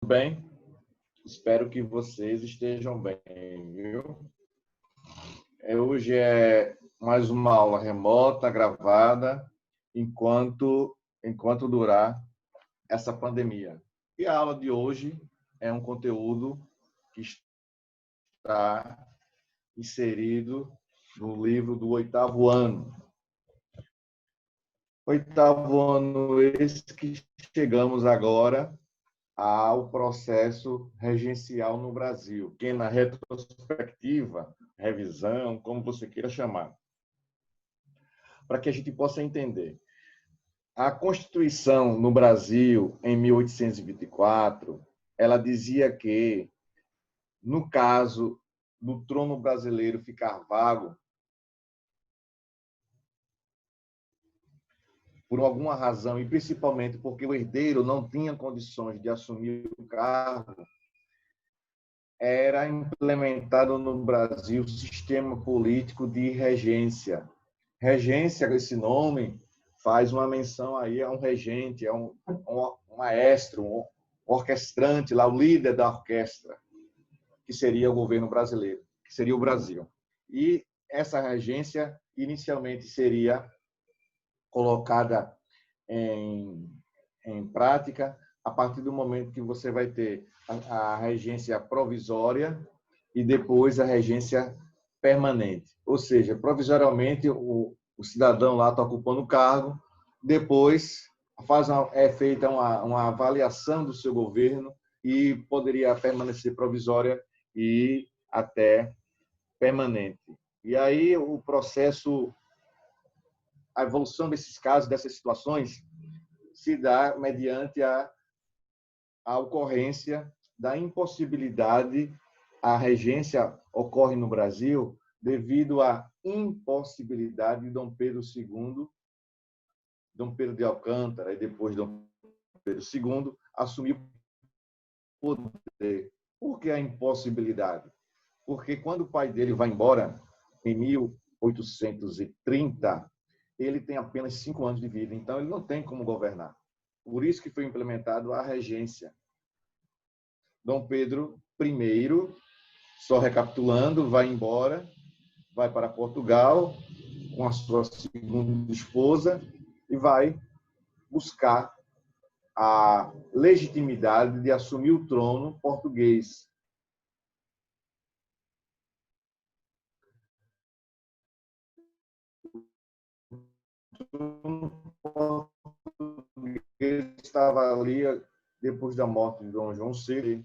bem? Espero que vocês estejam bem, viu? Hoje é mais uma aula remota, gravada, enquanto durar essa pandemia. E a aula de hoje é um conteúdo que está inserido no livro do oitavo ano. Oitavo ano esse que chegamos agora ao processo regencial no Brasil, que na retrospectiva, revisão, como você queira chamar, para que a gente possa entender. A Constituição no Brasil, em 1824, ela dizia que, no caso do trono brasileiro ficar vago, por alguma razão, e principalmente porque o herdeiro não tinha condições de assumir o cargo, era implementado no Brasil o sistema político de regência. Regência, esse nome, faz uma menção aí a um regente, a um maestro, um orquestrante, lá, o líder da orquestra, que seria o governo brasileiro, que seria o Brasil. E essa regência, inicialmente, seria colocada em prática a partir do momento que você vai ter a regência provisória e depois a regência permanente. Ou seja, provisoriamente, o cidadão lá está ocupando o cargo, depois é feita uma avaliação do seu governo e poderia permanecer provisória e até permanente. E aí o processo, a evolução desses casos, dessas situações, se dá mediante a ocorrência da impossibilidade. A regência ocorre no Brasil devido à impossibilidade de Dom Pedro II, Dom Pedro de Alcântara e depois Dom Pedro II assumir o poder. Por que a impossibilidade? Porque quando o pai dele vai embora, em 1830, ele tem apenas 5 anos de vida, então ele não tem como governar. Por isso que foi implementado a regência. Dom Pedro I, só recapitulando, vai embora, vai para Portugal com a sua segunda esposa e vai buscar a legitimidade de assumir o trono português. O português estava ali depois da morte de Dom João VI,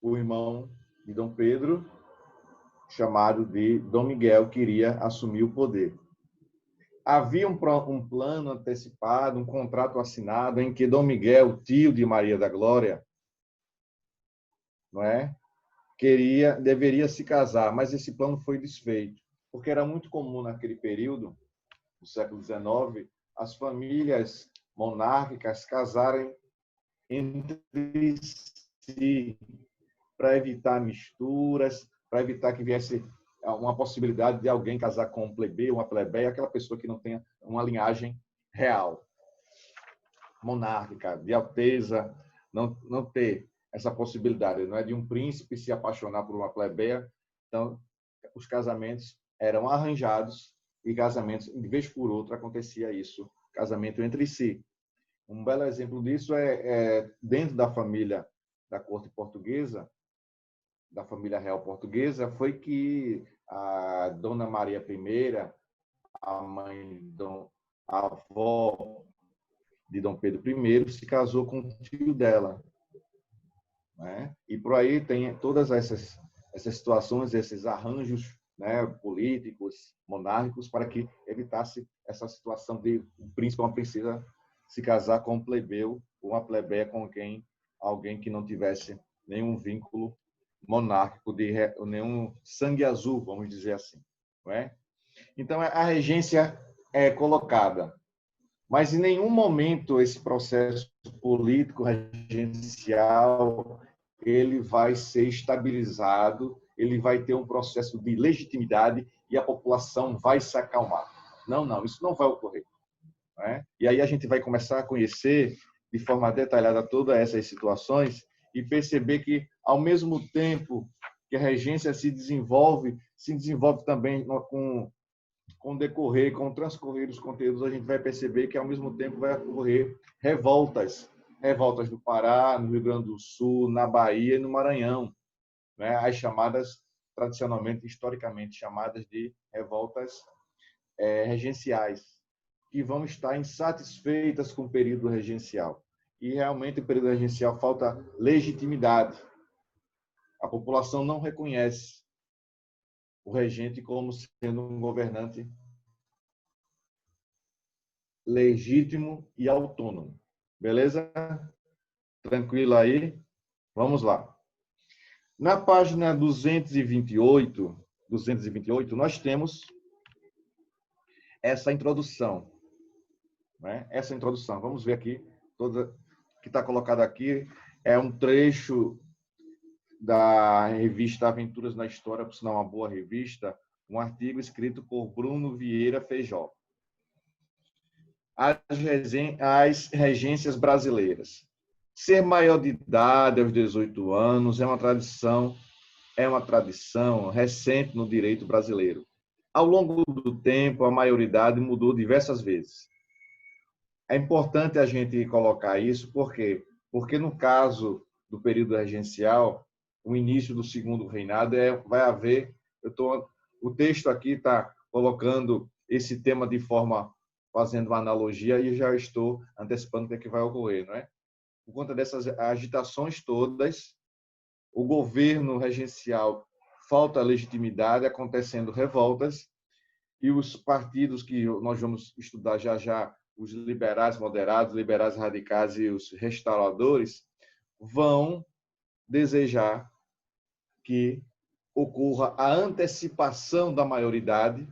o irmão de Dom Pedro, chamado de Dom Miguel, queria assumir o poder. Havia um plano antecipado, um contrato assinado em que Dom Miguel, tio de Maria da Glória, não é, deveria se casar, mas esse plano foi desfeito, porque era muito comum naquele período, no século XIX, as famílias monárquicas casarem entre si para evitar misturas, para evitar que viesse uma possibilidade de alguém casar com um plebeu, uma plebeia, aquela pessoa que não tenha uma linhagem real, monárquica, de alteza, não ter essa possibilidade, não é de um príncipe se apaixonar por uma plebeia. Então, os casamentos eram arranjados e casamentos, de vez por outra, acontecia isso, casamento entre si. Um belo exemplo disso é dentro da família da corte portuguesa, da família real portuguesa, foi que a Dona Maria I, a avó de Dom Pedro I, se casou com o tio dela, né? E por aí tem todas essas situações, esses arranjos, né, políticos, monárquicos, para que evitasse essa situação de um príncipe ou uma princesa se casar com um plebeu ou uma plebeia com alguém que não tivesse nenhum vínculo monárquico, nenhum sangue azul, vamos dizer assim, não é? Então, a regência é colocada, mas em nenhum momento esse processo político regencial ele vai ser estabilizado, ele vai ter um processo de legitimidade e a população vai se acalmar. Não, isso não vai ocorrer, não é? E aí a gente vai começar a conhecer de forma detalhada todas essas situações e perceber que, ao mesmo tempo que a regência se desenvolve também com o decorrer, com o transcorrer dos conteúdos, a gente vai perceber que, ao mesmo tempo, vai ocorrer revoltas do Pará, no Rio Grande do Sul, na Bahia e no Maranhão, né? As chamadas, tradicionalmente, historicamente chamadas de revoltas regenciais, que vão estar insatisfeitas com o período regencial. E, realmente, o período regencial falta legitimidade. A população não reconhece o regente como sendo um governante legítimo e autônomo. Beleza? Tranquilo aí? Vamos lá. Na página 228, nós temos essa introdução. Né? Essa introdução. Vamos ver aqui. Toda que está colocada aqui é um trecho da revista Aventuras na História, por sinal uma boa revista, um artigo escrito por Bruno Vieira Feijó. As regências brasileiras. Ser maior de idade aos 18 anos é uma tradição recente no direito brasileiro. Ao longo do tempo, a maioridade mudou diversas vezes. É importante a gente colocar isso, por quê? Porque no caso do período regencial, o início do segundo reinado, vai haver... o texto aqui está colocando esse tema de forma, fazendo uma analogia, e já estou antecipando o que vai ocorrer, não é? Por conta dessas agitações todas, o governo regencial falta legitimidade, acontecendo revoltas, e os partidos que nós vamos estudar já já, os liberais moderados, liberais radicais e os restauradores, vão desejar que ocorra a antecipação da maioridade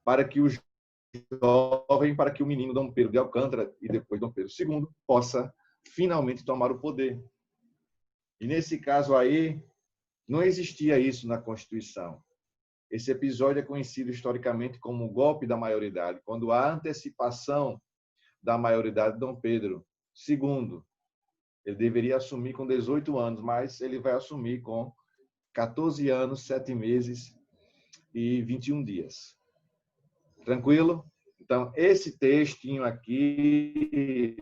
para que o jovem, para que o menino Dom Pedro de Alcântara e depois Dom Pedro II possa finalmente tomar o poder. E nesse caso aí, não existia isso na Constituição. Esse episódio é conhecido historicamente como o golpe da maioridade, quando há antecipação da maioridade de Dom Pedro II. Ele deveria assumir com 18 anos, mas ele vai assumir com 14 anos, 7 meses e 21 dias. Tranquilo? Então, esse textinho aqui,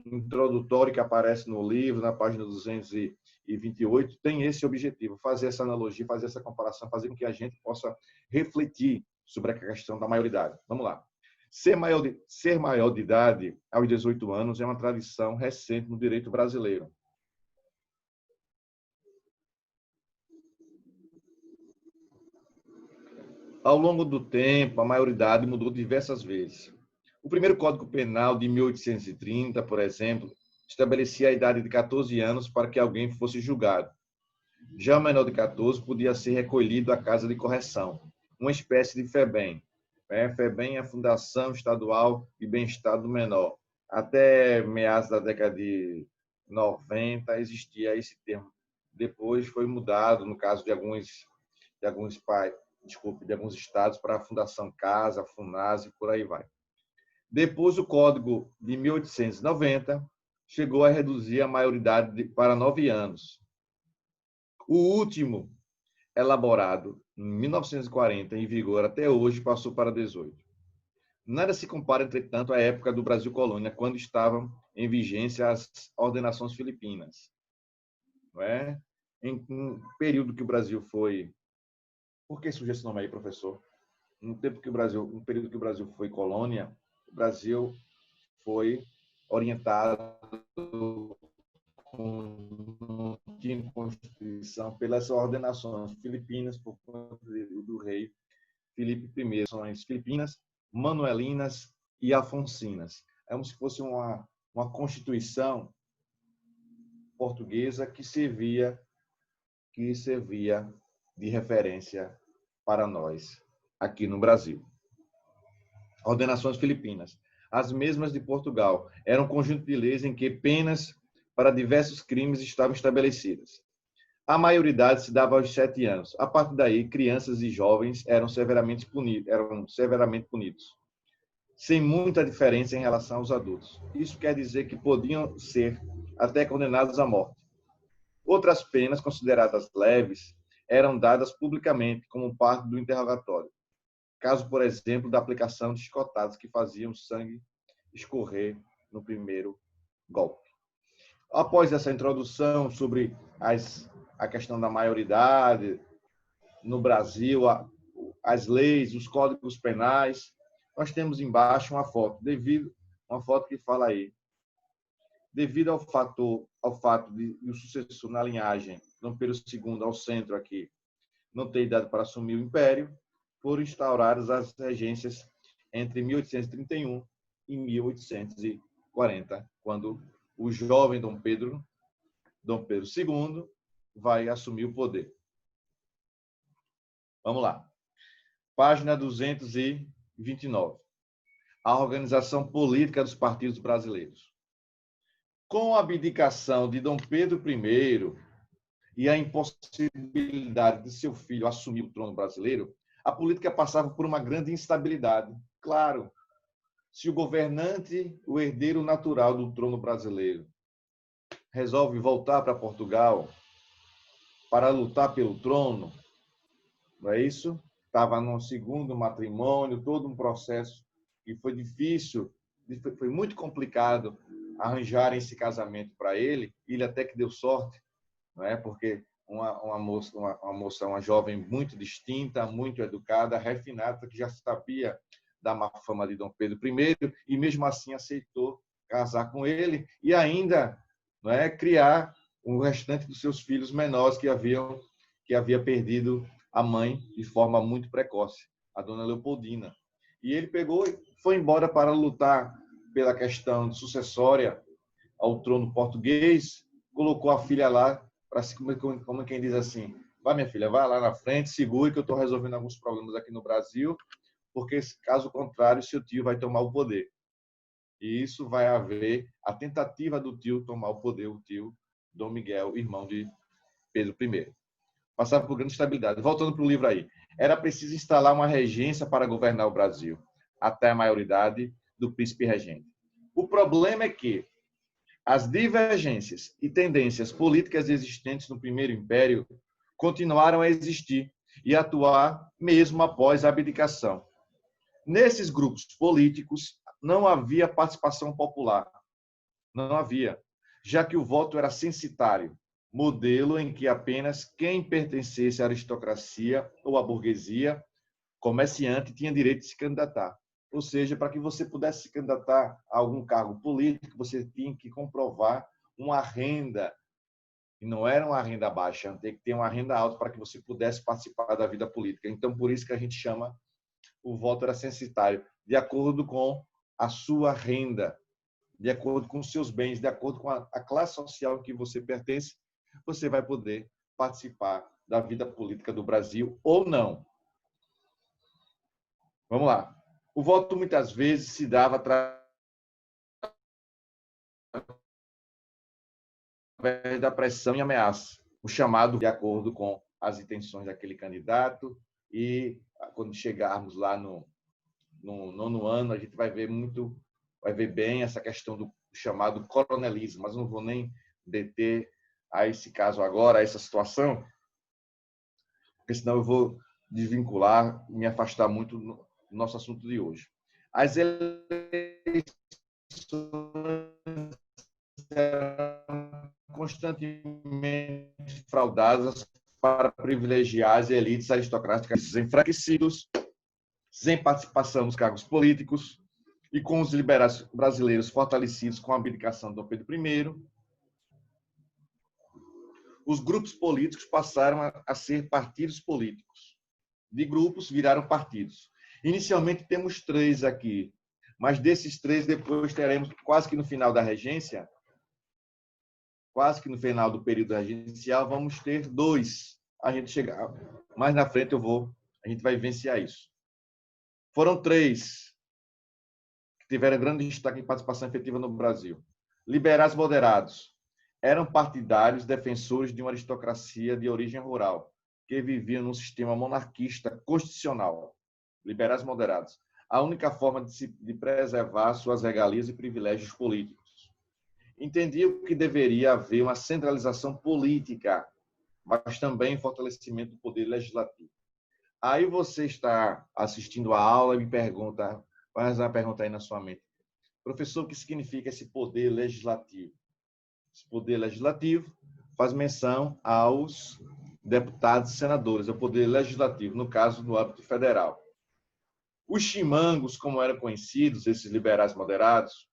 introdutório, que aparece no livro, na página 228, tem esse objetivo, fazer essa analogia, fazer essa comparação, fazer com que a gente possa refletir sobre a questão da maioridade. Vamos lá. Ser maior de idade aos 18 anos é uma tradição recente no direito brasileiro. Ao longo do tempo, a maioridade mudou diversas vezes. O primeiro Código Penal de 1830, por exemplo, estabelecia a idade de 14 anos para que alguém fosse julgado. Já o menor de 14 podia ser recolhido à casa de correção, uma espécie de FEBEM. FEBEM é a Fundação Estadual de Bem-Estar do Menor. Até meados da década de 90 existia esse termo. Depois foi mudado, no caso de alguns estados, para a Fundação Casa, a FUNASE, por aí vai. Depois, o Código de 1890 chegou a reduzir a maioridade para 9 anos. O último, elaborado em 1940, em vigor até hoje, passou para 18. Nada se compara, entretanto, à época do Brasil Colônia, quando estavam em vigência as ordenações filipinas. Não é? Em um período que o Brasil foi... Por que surgiu esse nome aí, professor? Um período que o Brasil foi colônia, o Brasil foi orientado com Constituição pelas ordenações filipinas por conta do rei Filipe I. São as filipinas, manuelinas e afonsinas. É como se fosse uma Constituição portuguesa que servia de referência para nós aqui no Brasil. Ordenações filipinas. As mesmas de Portugal. Era um conjunto de leis em que penas para diversos crimes estavam estabelecidas. A maioridade se dava aos 7 anos. A partir daí, crianças e jovens eram severamente punidos, sem muita diferença em relação aos adultos. Isso quer dizer que podiam ser até condenados à morte. Outras penas, consideradas leves, eram dadas publicamente como parte do interrogatório. Caso, por exemplo, da aplicação de chicotadas que faziam sangue escorrer no primeiro golpe. Após essa introdução sobre a questão da maioridade no Brasil, as leis, os códigos penais, nós temos embaixo uma foto, uma foto que fala aí, devido ao fato de o sucessor na linhagem, Dom Pedro II, ao centro aqui, não ter idade para assumir o império, foram instauradas as regências entre 1831 e 1840, quando o jovem Dom Pedro II vai assumir o poder. Vamos lá. Página 229. A organização política dos partidos brasileiros. Com a abdicação de Dom Pedro I e a impossibilidade de seu filho assumir o trono brasileiro, a política passava por uma grande instabilidade. Claro, se o governante, o herdeiro natural do trono brasileiro, resolve voltar para Portugal para lutar pelo trono, não é isso? Estava no segundo matrimônio, todo um processo que foi difícil, foi muito complicado arranjar esse casamento para ele. Ele até que deu sorte, não é? Porque uma jovem muito distinta, muito educada, refinada, que já sabia da má fama de Dom Pedro I e mesmo assim aceitou casar com ele e ainda, não é, criar o restante dos seus filhos menores que havia perdido a mãe de forma muito precoce, a dona Leopoldina. E ele pegou e foi embora para lutar pela questão sucessória ao trono português, colocou a filha lá, para como quem diz assim, vai minha filha, vai lá na frente, segure que eu estou resolvendo alguns problemas aqui no Brasil, porque caso contrário, seu tio vai tomar o poder. E isso vai haver a tentativa do tio tomar o poder, o tio Dom Miguel, irmão de Pedro I. Passava por grande estabilidade. Voltando para o livro aí. Era preciso instalar uma regência para governar o Brasil, até a maioridade do príncipe regente. O problema é que as divergências e tendências políticas existentes no Primeiro Império continuaram a existir e atuar mesmo após a abdicação. Nesses grupos políticos não havia participação popular. Não havia, já que o voto era censitário, modelo em que apenas quem pertencesse à aristocracia ou à burguesia, comerciante, tinha direito de se candidatar. Ou seja, para que você pudesse se candidatar a algum cargo político, você tinha que comprovar uma renda, e não era uma renda baixa, tinha que ter uma renda alta para que você pudesse participar da vida política. Então, por isso que a gente chama o voto era censitário, de acordo com a sua renda, de acordo com os seus bens, de acordo com a classe social que você pertence, você vai poder participar da vida política do Brasil ou não. Vamos lá. O voto muitas vezes se dava através da pressão e ameaça, o chamado de acordo com as intenções daquele candidato, e quando chegarmos lá no nono ano, a gente vai ver bem essa questão do chamado coronelismo, mas não vou nem deter a esse caso agora, a essa situação, porque senão eu vou desvincular, me afastar muito do nosso assunto de hoje. As eleições eram constantemente fraudadas para privilegiar as elites aristocráticas enfraquecidos, sem participação nos cargos políticos, e com os liberais brasileiros fortalecidos com a abdicação de Dom Pedro I, os grupos políticos passaram a ser partidos políticos. De grupos viraram partidos. Inicialmente temos 3 aqui, mas desses 3 depois teremos, quase que no final da regência, quase que no final do período regencial, vamos ter 2. A gente chegar mais na frente a gente vai vivenciar isso. Foram 3 que tiveram grande destaque em participação efetiva no Brasil. Liberais moderados. Eram partidários defensores de uma aristocracia de origem rural, que viviam num sistema monarquista constitucional. Liberais moderados. A única forma de preservar suas regalias e privilégios políticos. entendiam que deveria haver uma centralização política, mas também fortalecimento do poder legislativo. Aí você está assistindo a aula e me pergunta, faz uma pergunta aí na sua mente: professor, o que significa esse poder legislativo? Esse poder legislativo faz menção aos deputados e senadores, é o poder legislativo, no caso, no âmbito federal. Os chimangos, como eram conhecidos, esses liberais moderados,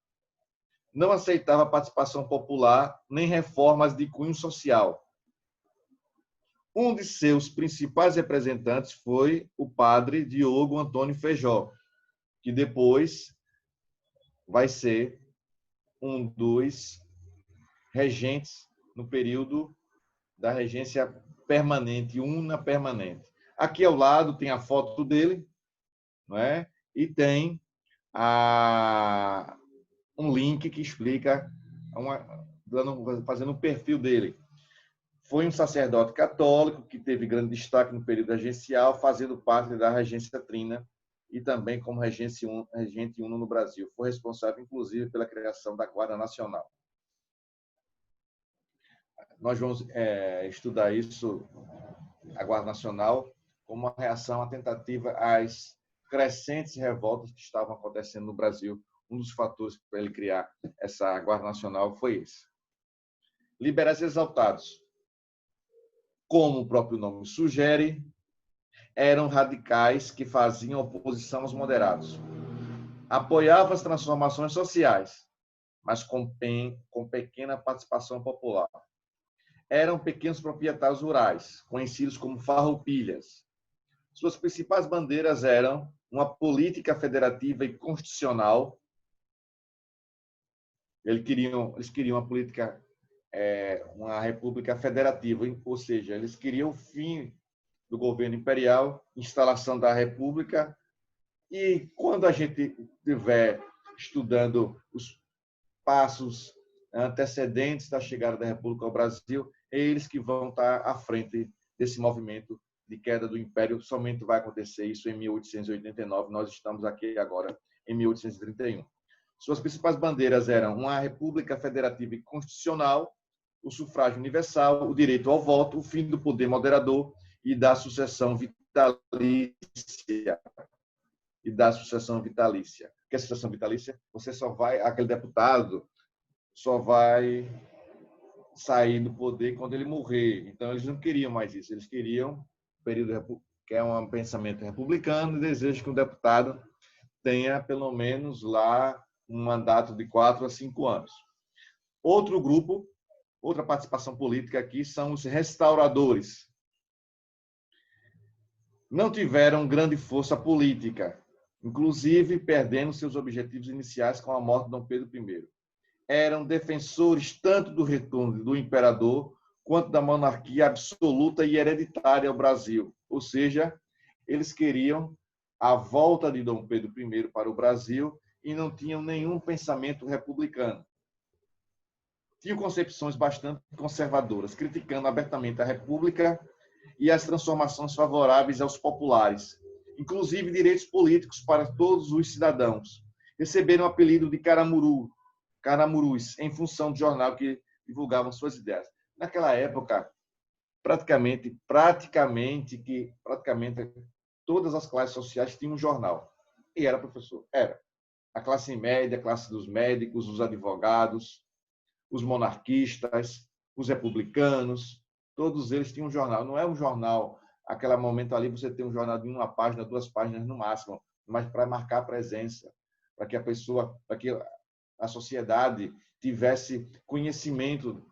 não aceitavam a participação popular nem reformas de cunho social. Um de seus principais representantes foi o padre Diogo Antônio Feijó, que depois vai ser um dos regentes no período da regência permanente, una permanente. Aqui ao lado tem a foto dele, não é? E tem um link que explica, fazendo um perfil dele. Foi um sacerdote católico que teve grande destaque no período regencial, fazendo parte da regência trina e também como regente uno no Brasil. Foi responsável, inclusive, pela criação da Guarda Nacional. Nós vamos estudar isso, a Guarda Nacional, como uma reação à tentativa às crescentes revoltas que estavam acontecendo no Brasil. Um dos fatores para ele criar essa Guarda Nacional foi esse. Liberais exaltados, como o próprio nome sugere, eram radicais que faziam oposição aos moderados. Apoiavam as transformações sociais, mas com pequena participação popular. Eram pequenos proprietários rurais, conhecidos como farroupilhas. Suas principais bandeiras eram uma política federativa e constitucional. Eles queriam uma política, uma república federativa, ou seja, eles queriam o fim do governo imperial, instalação da república. E quando a gente estiver estudando os passos antecedentes da chegada da República ao Brasil, é eles que vão estar à frente desse movimento de queda do Império. Somente vai acontecer isso em 1889, nós estamos aqui agora em 1831. Suas principais bandeiras eram uma república federativa e constitucional, o sufrágio universal, o direito ao voto, o fim do poder moderador e da sucessão vitalícia. O que é sucessão vitalícia? Aquele deputado só vai sair do poder quando ele morrer. Então, eles não queriam mais isso. Eles queriam que é um pensamento republicano, e desejam que um deputado tenha, pelo menos, lá um mandato de 4 a 5 anos. Outro grupo, outra participação política aqui, são os restauradores. Não tiveram grande força política, inclusive perdendo seus objetivos iniciais com a morte de Dom Pedro I. Eram defensores tanto do retorno do imperador quanto da monarquia absoluta e hereditária ao Brasil. Ou seja, eles queriam a volta de Dom Pedro I para o Brasil e não tinham nenhum pensamento republicano. Tinham concepções bastante conservadoras, criticando abertamente a República e as transformações favoráveis aos populares, inclusive direitos políticos para todos os cidadãos. Receberam o apelido de caramurus, em função do jornal que divulgavam suas ideias. Naquela época, praticamente todas as classes sociais tinham um jornal. E era professor. Era a classe média, a classe dos médicos, os advogados, os monarquistas, os republicanos, todos eles tinham um jornal. Não é um jornal, aquele momento ali você tem um jornal de 1 página, 2 páginas no máximo, mas para marcar a presença, para que a sociedade tivesse conhecimento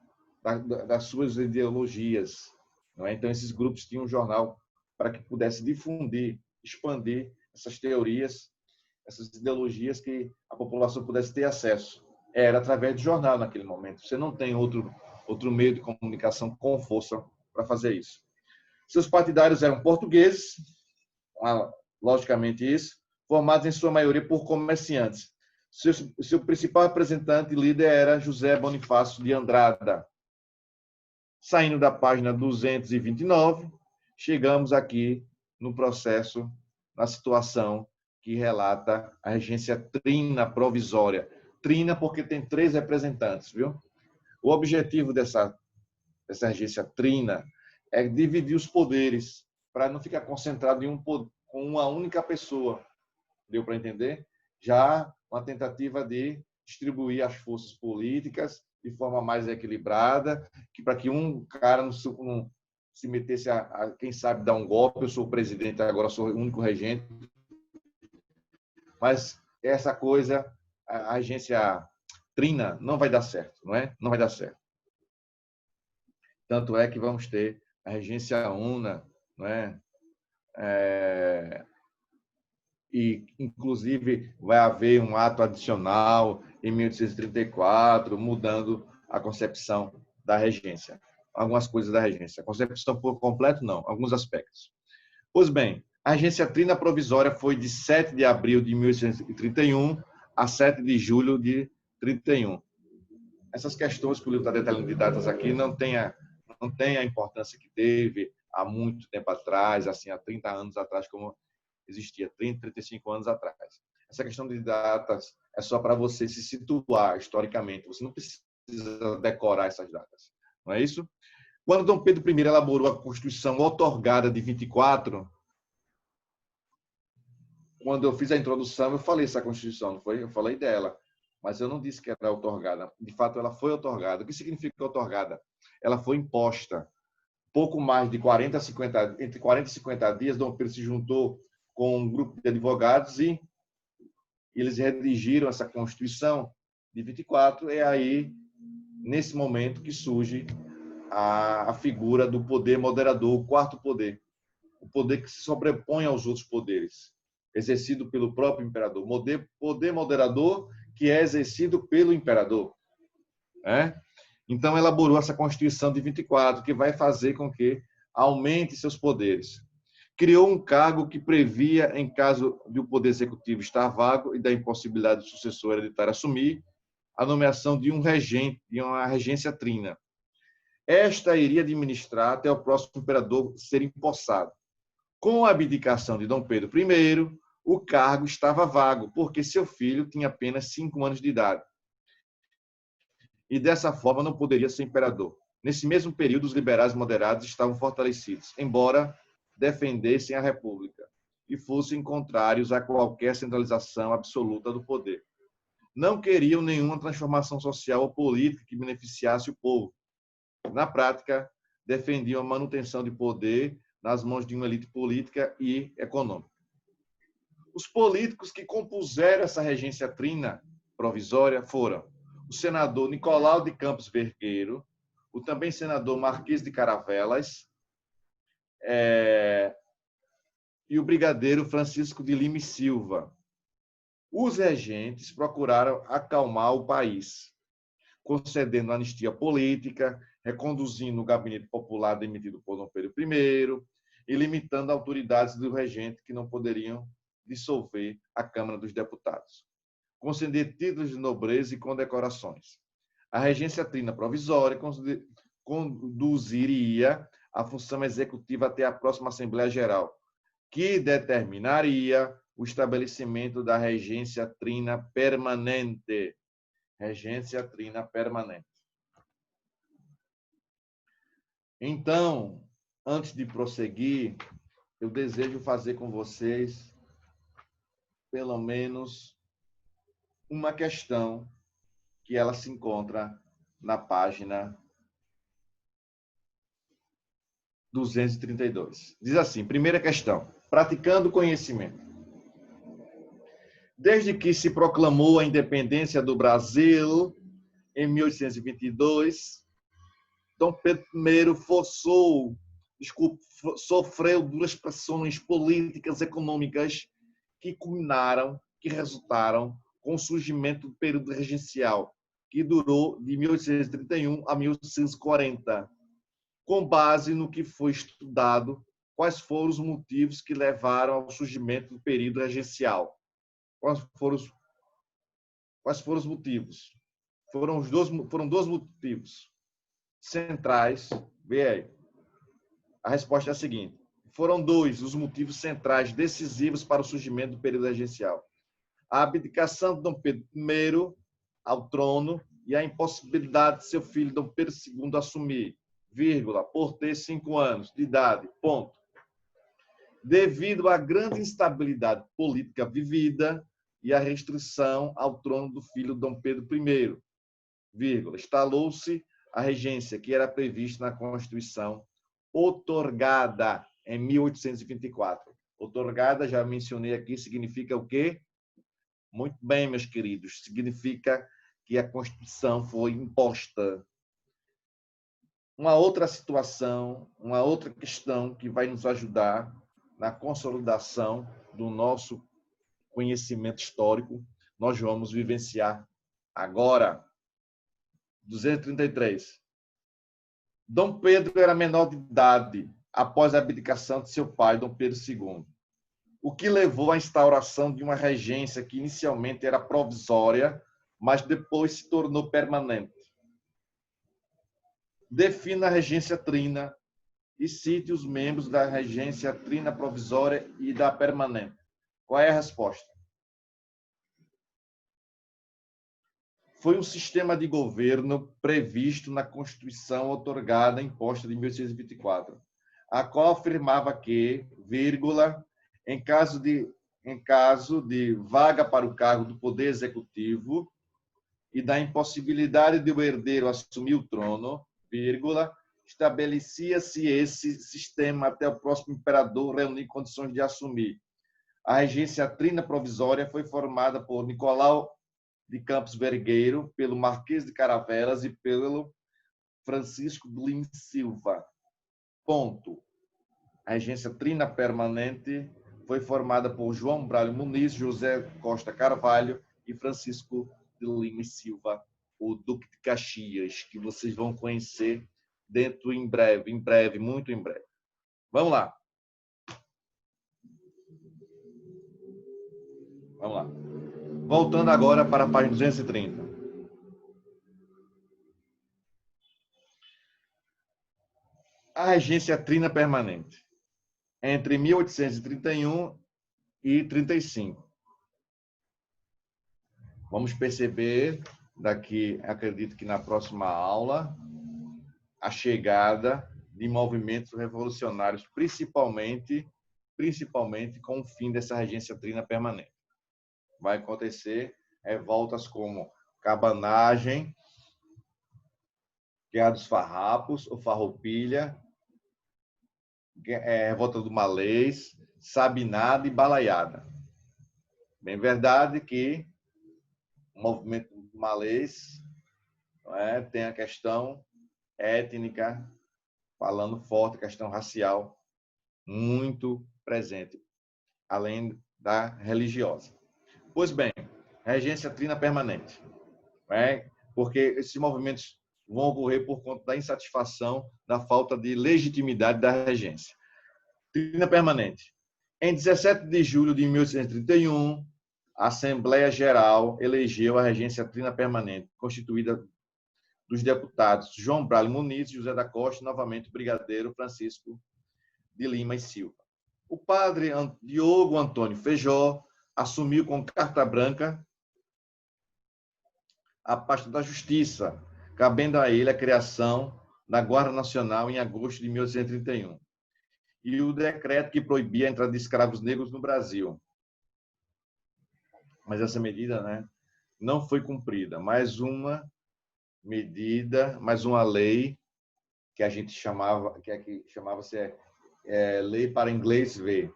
das suas ideologias. Não é? Então, esses grupos tinham um jornal para que pudesse difundir, expandir essas teorias, essas ideologias, que a população pudesse ter acesso. Era através de jornal naquele momento. Você não tem outro meio de comunicação com força para fazer isso. Seus partidários eram portugueses, logicamente isso, formados em sua maioria por comerciantes. Seu principal representante e líder era José Bonifácio de Andrada. Saindo da página 229, chegamos aqui no processo, na situação que relata a regência trina provisória. trina porque tem 3 representantes, viu? O objetivo dessa regência trina é dividir os poderes para não ficar concentrado com uma única pessoa. Deu para entender? Já uma tentativa de distribuir as forças políticas de forma mais equilibrada, que para que um cara não se metesse quem sabe, dar um golpe. Eu sou o presidente, agora sou o único regente. Mas essa coisa, a agência trina não vai dar certo, não é? Não vai dar certo. Tanto é que vamos ter a regência una, não é? E, inclusive, vai haver um ato adicional em 1834, mudando a concepção da regência. Algumas coisas da regência. A concepção por completo, não. Alguns aspectos. Pois bem, a regência trina provisória foi de 7 de abril de 1831 a 7 de julho de 31. Essas questões que o livro está detalhando de datas aqui não tem a importância que teve há muito tempo atrás, assim, há 30 anos atrás, como existia, 30, 35 anos atrás. Essa questão de datas é só para você se situar historicamente. Você não precisa decorar essas datas. Não é isso? Quando Dom Pedro I elaborou a Constituição outorgada de 24, quando eu fiz a introdução, eu falei essa Constituição, não foi? Eu falei dela, mas eu não disse que era outorgada. De fato, ela foi outorgada. O que significa outorgada? Ela foi imposta. Pouco mais de 40 a 50, entre 40 e 50 dias, Dom Pedro se juntou com um grupo de advogados e eles redigiram essa Constituição de 24. É aí, nesse momento, que surge a figura do poder moderador, o quarto poder. O poder que se sobrepõe aos outros poderes, exercido pelo próprio imperador. Poder moderador que é exercido pelo imperador. Então, elaborou essa Constituição de 24, que vai fazer com que aumente seus poderes. Criou um cargo que previa, em caso de o poder executivo estar vago e da impossibilidade do sucessor hereditário assumir, a nomeação de um regente, de uma regência trina. Esta iria administrar até o próximo imperador ser empossado. Com a abdicação de Dom Pedro I, o cargo estava vago, porque seu filho tinha apenas 5 anos de idade. E dessa forma não poderia ser imperador. Nesse mesmo período, os liberais moderados estavam fortalecidos, embora defendessem a República e fossem contrários a qualquer centralização absoluta do poder. Não queriam nenhuma transformação social ou política que beneficiasse o povo. Na prática, defendiam a manutenção de poder nas mãos de uma elite política e econômica. Os políticos que compuseram essa regência trina provisória foram o senador Nicolau de Campos Vergueiro, o também senador Marquês de Caravelas e o brigadeiro Francisco de Lima e Silva. Os regentes procuraram acalmar o país, concedendo anistia política, reconduzindo o gabinete popular demitido por Dom Pedro I e limitando autoridades do regente que não poderiam dissolver a Câmara dos Deputados. Conceder títulos de nobreza e condecorações. A regência trina provisória conduziria a função executiva até a próxima Assembleia Geral, que determinaria o estabelecimento da regência trina permanente. Regência trina permanente. Então, antes de prosseguir, eu desejo fazer com vocês pelo menos uma questão que ela se encontra na página 232. Diz assim, primeira questão, praticando o conhecimento. Desde que se proclamou a independência do Brasil, em 1822, Dom Pedro I sofreu duras pressões políticas e econômicas que culminaram, que resultaram com o surgimento do período regencial, que durou de 1831 a 1840. Com base no que foi estudado, quais foram os motivos que levaram ao surgimento do período regencial? Quais foram os motivos? Foram dois motivos centrais. Vê aí. A resposta é a seguinte. Foram 2 os motivos centrais decisivos para o surgimento do período regencial. A abdicação de Dom Pedro I ao trono e a impossibilidade de seu filho Dom Pedro II assumir, vírgula, por ter 5 anos de idade, ponto. Devido à grande instabilidade política vivida e à restrição ao trono do filho Dom Pedro I, vírgula, instalou-se a regência que era prevista na Constituição, outorgada em 1824. Outorgada, já mencionei aqui, significa o quê? Muito bem, meus queridos, significa que a Constituição foi imposta. Uma outra situação, uma outra questão que vai nos ajudar na consolidação do nosso conhecimento histórico, nós vamos vivenciar agora. 233. Dom Pedro era menor de idade após a abdicação de seu pai, Dom Pedro II, o que levou à instauração de uma regência que inicialmente era provisória, mas depois se tornou permanente. Defina a regência trina e cite os membros da regência trina provisória e da permanente. Qual é a resposta? Foi um sistema de governo previsto na Constituição outorgada imposta de 1824, a qual afirmava que, vírgula, em caso de vaga para o cargo do Poder Executivo e da impossibilidade de o herdeiro assumir o trono, vírgula, estabelecia-se esse sistema até o próximo imperador reunir condições de assumir. A regência trina provisória foi formada por Nicolau de Campos Vergueiro, pelo Marquês de Caravelas e pelo Francisco de Lima Silva. Ponto. A regência trina permanente foi formada por João Braulio Muniz, José Costa Carvalho e Francisco de Lima e Silva, o Duque de Caxias, que vocês vão conhecer dentro em breve, muito em breve. Vamos lá. Vamos lá. Voltando agora para a página 230. A regência trina permanente. Entre 1831 e 35. Vamos perceber daqui, acredito que na próxima aula, a chegada de movimentos revolucionários, principalmente com o fim dessa regência trina permanente. Vai acontecer revoltas como Cabanagem, Guerra dos Farrapos, ou Farroupilha, Revolta do Malês, Sabinada e Balaiada. Bem verdade que o movimento do Malês tem a questão étnica, falando forte, questão racial, muito presente, além da religiosa. Pois bem, regência trina permanente, porque esses movimentos vão ocorrer por conta da insatisfação, da falta de legitimidade da regência. Trina permanente. Em 17 de julho de 1831, a Assembleia Geral elegeu a regência trina permanente, constituída dos deputados João Braulio Muniz, José da Costa e, novamente, o brigadeiro Francisco de Lima e Silva. O padre Diogo Antônio Feijó assumiu com carta branca a pasta da Justiça, cabendo a ele a criação da Guarda Nacional em agosto de 1831 e o decreto que proibia a entrada de escravos negros no Brasil. Mas essa medida, não foi cumprida. Mais uma medida, mais uma lei que a gente chamava-se lei para inglês ver,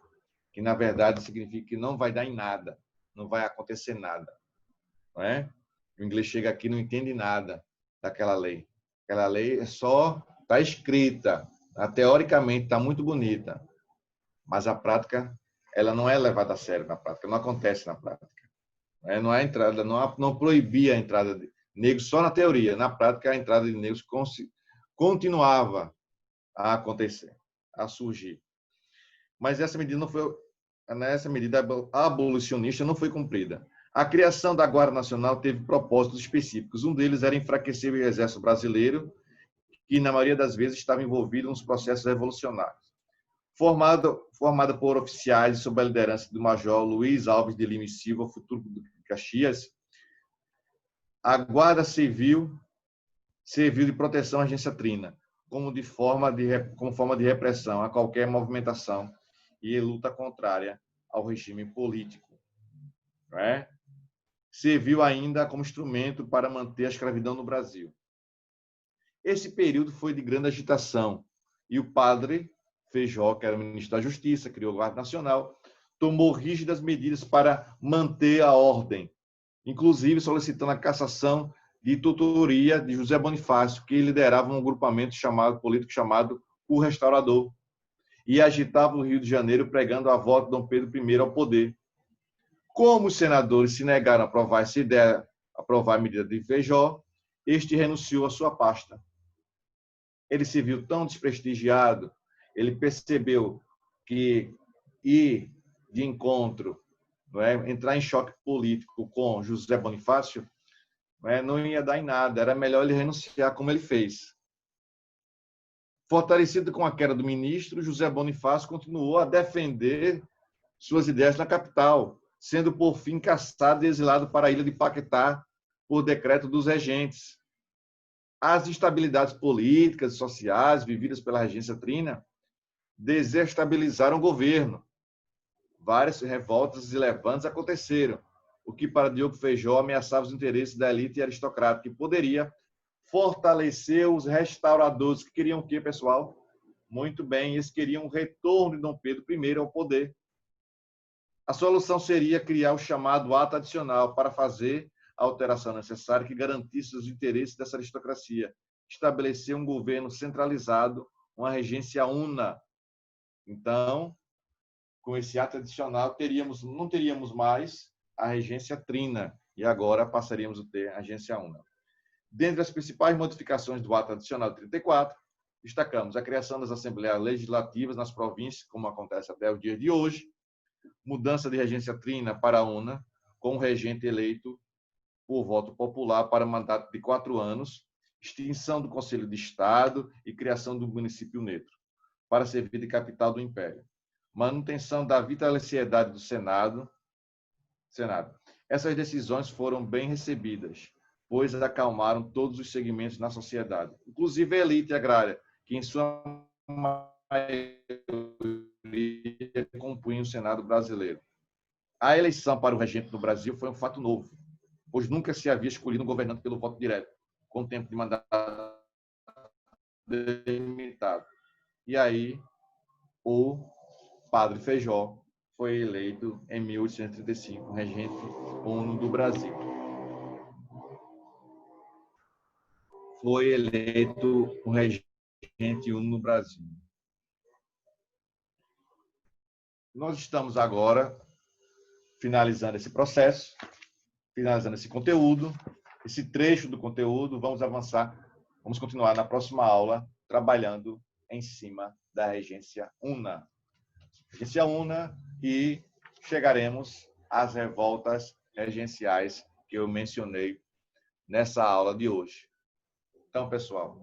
que na verdade significa que não vai dar em nada, não vai acontecer nada, não é? O inglês chega aqui e não entende nada daquela lei. Aquela lei está escrita, teoricamente está muito bonita, mas a prática ela não é levada a sério na prática, não acontece na prática. Não há entrada, não proibia a entrada de negros só na teoria, na prática a entrada de negros continuava a acontecer, a surgir. Mas essa medida abolicionista não foi cumprida. A criação da Guarda Nacional teve propósitos específicos. Um deles era enfraquecer o Exército Brasileiro, que na maioria das vezes estava envolvido nos processos revolucionários. Formada por oficiais sob a liderança do Major Luiz Alves de Lima e Silva, futuro de Caxias, A Guarda Civil serviu de proteção à agência Trina, como forma de repressão a qualquer movimentação e luta contrária ao regime político. Não é? Serviu ainda como instrumento para manter a escravidão no Brasil. Esse período foi de grande agitação e o padre Feijó, que era o ministro da Justiça, criou o Guarda Nacional, tomou rígidas medidas para manter a ordem, inclusive solicitando a cassação de tutoria de José Bonifácio, que liderava um agrupamento político chamado O Restaurador, e agitava o Rio de Janeiro pregando a volta de Dom Pedro I ao poder. Como os senadores se negaram a aprovar essa ideia, aprovar a medida de Feijó, este renunciou à sua pasta. Ele se viu tão desprestigiado, ele percebeu que ir de encontro, não é, entrar em choque político com José Bonifácio, não ia dar em nada, era melhor ele renunciar, como ele fez. Fortalecido com a queda do ministro, José Bonifácio continuou a defender suas ideias na capital, sendo por fim caçado e exilado para a ilha de Paquetá por decreto dos regentes. As instabilidades políticas e sociais vividas pela regência Trina desestabilizaram o governo. Várias revoltas e levantes aconteceram, o que para Diogo Feijó ameaçava os interesses da elite aristocrática, que poderia fortalecer os restauradores, que queriam o quê, pessoal? Muito bem, eles queriam o retorno de Dom Pedro I ao poder. A solução seria criar o chamado ato adicional para fazer a alteração necessária que garantisse os interesses dessa aristocracia, estabelecer um governo centralizado, uma regência una. Então, com esse ato adicional, não teríamos mais a regência Trina, e agora passaríamos a ter a regência una. Dentre as principais modificações do ato adicional 34, destacamos a criação das assembleias legislativas nas províncias, como acontece até o dia de hoje, mudança de regência Trina para a una, com o regente eleito por voto popular para mandato de 4 anos, extinção do Conselho de Estado e criação do município neutro, para servir de capital do Império. Manutenção da vitaliciedade do Senado. Essas decisões foram bem recebidas, pois acalmaram todos os segmentos na sociedade, inclusive a elite agrária, que em sua maioria compunha o Senado brasileiro. A eleição para o regente no Brasil foi um fato novo, pois nunca se havia escolhido um governante pelo voto direto, com tempo de mandato delimitado. E aí, o padre Feijó foi eleito em 1835, regente uno do Brasil. Foi eleito o regente uno no Brasil. Nós estamos agora finalizando esse processo, finalizando esse conteúdo, esse trecho do conteúdo. Vamos avançar, vamos continuar na próxima aula, trabalhando em cima da regência una. Regência una, e chegaremos às revoltas regenciais que eu mencionei nessa aula de hoje. Então, pessoal,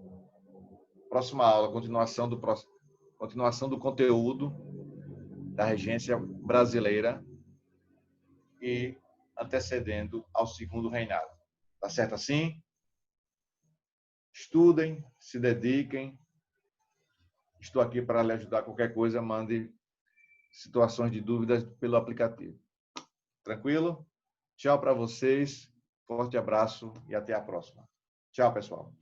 próxima aula, continuação do conteúdo da regência brasileira e antecedendo ao segundo reinado. Tá certo assim? Estudem, se dediquem. Estou aqui para lhe ajudar. Qualquer coisa, mande situações de dúvidas pelo aplicativo. Tranquilo? Tchau para vocês. Forte abraço e até a próxima. Tchau, pessoal.